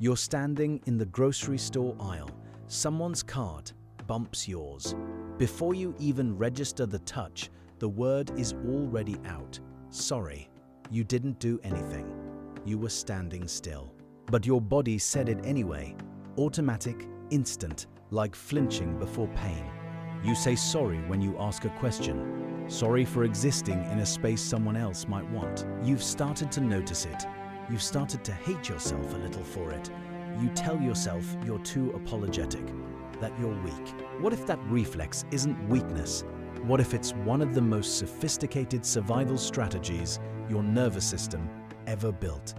You're standing in the grocery store aisle. Someone's cart bumps yours. Before you even register the touch, the word is already out. Sorry, you didn't do anything. You were standing still. But your body said it anyway. Automatic, instant, like flinching before pain. You say sorry when you ask a question. Sorry for existing in a space someone else might want. You've started to notice it. You've started to hate yourself a little for it. You tell yourself you're too apologetic, that you're weak. What if that reflex isn't weakness? What if it's one of the most sophisticated survival strategies your nervous system ever built?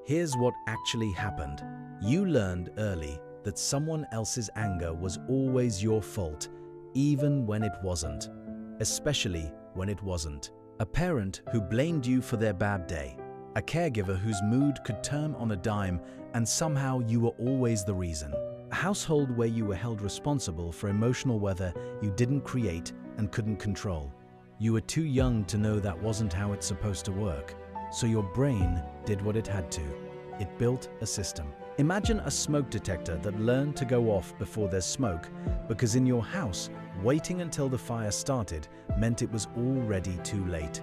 Here's what actually happened. You learned early that someone else's anger was always your fault, even when it wasn't. Especially when it wasn't. A parent who blamed you for their bad day. A caregiver whose mood could turn on a dime and somehow you were always the reason. A household where you were held responsible for emotional weather you didn't create and couldn't control. You were too young to know that wasn't how it's supposed to work. So your brain did what it had to. It built a system. Imagine a smoke detector that learned to go off before there's smoke, because in your house, waiting until the fire started meant it was already too late.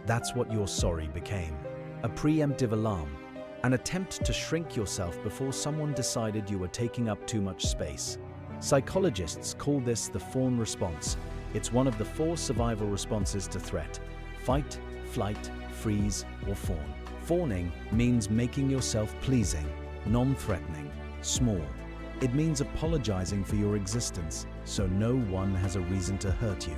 That's what your sorry became. A preemptive alarm. An attempt to shrink yourself before someone decided you were taking up too much space. Psychologists call this the Fawn response. It's one of the 4 survival responses to threat: fight, flight, freeze, or fawn. Fawning means making yourself pleasing, non-threatening, small. It means apologizing for your existence so no one has a reason to hurt you.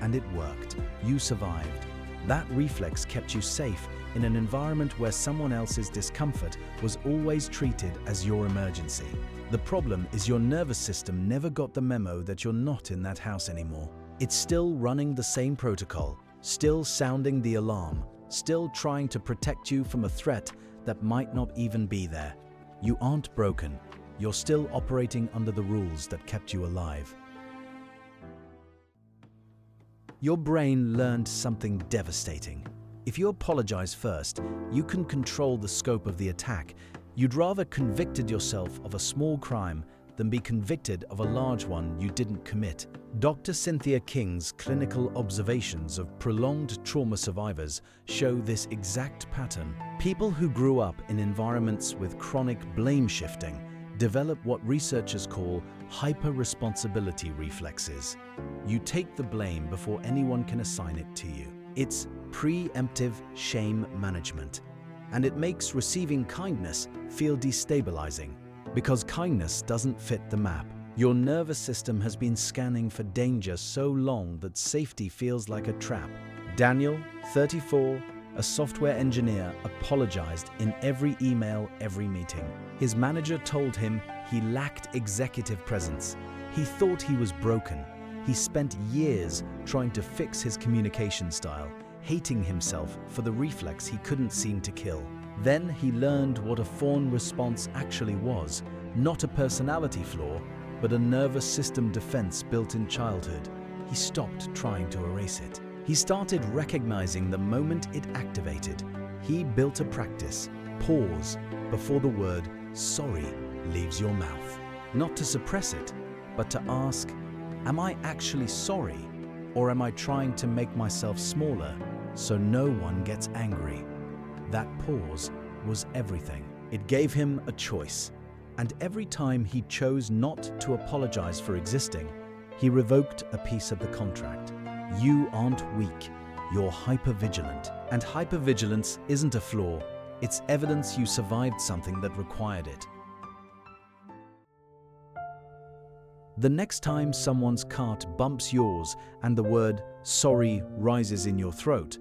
And it worked. You survived. That reflex kept you safe in an environment where someone else's discomfort was always treated as your emergency. The problem is your nervous system never got the memo that you're not in that house anymore. It's still running the same protocol, still sounding the alarm, still trying to protect you from a threat that might not even be there. You aren't broken. You're still operating under the rules that kept you alive. Your brain learned something devastating. If you apologize first, you can control the scope of the attack. You'd rather convicted yourself of a small crime than be convicted of a large one you didn't commit. Dr. Cynthia King's clinical observations of prolonged trauma survivors show this exact pattern. People who grew up in environments with chronic blame shifting develop what researchers call hyper-responsibility reflexes. You take the blame before anyone can assign it to you. It's preemptive shame management, and it makes receiving kindness feel destabilizing because kindness doesn't fit the map. Your nervous system has been scanning for danger so long that safety feels like a trap. Daniel, 34, a software engineer, apologized in every email, every meeting. His manager told him he lacked executive presence. He thought he was broken. He spent years trying to fix his communication style, hating himself for the reflex he couldn't seem to kill. Then he learned what a fawn response actually was, not a personality flaw, but a nervous system defense built in childhood. He stopped trying to erase it. He started recognizing the moment it activated. He built a practice: pause before the word sorry leaves your mouth. Not to suppress it, but to ask, am I actually sorry? Or am I trying to make myself smaller so no one gets angry? That pause was everything. It gave him a choice. And every time he chose not to apologize for existing, he revoked a piece of the contract. You aren't weak, you're hypervigilant. And hypervigilance isn't a flaw, it's evidence you survived something that required it. The next time someone's cart bumps yours and the word sorry rises in your throat,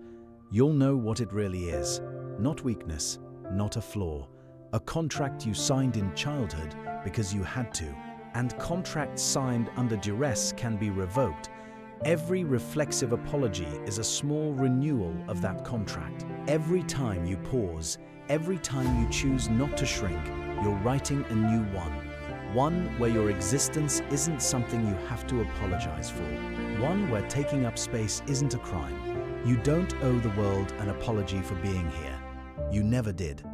you'll know what it really is. Not weakness, not a flaw. A contract you signed in childhood because you had to. And contracts signed under duress can be revoked. Every reflexive apology is a small renewal of that contract. Every time you pause, every time you choose not to shrink, you're writing a new one. One where your existence isn't something you have to apologize for. One where taking up space isn't a crime. You don't owe the world an apology for being here. You never did.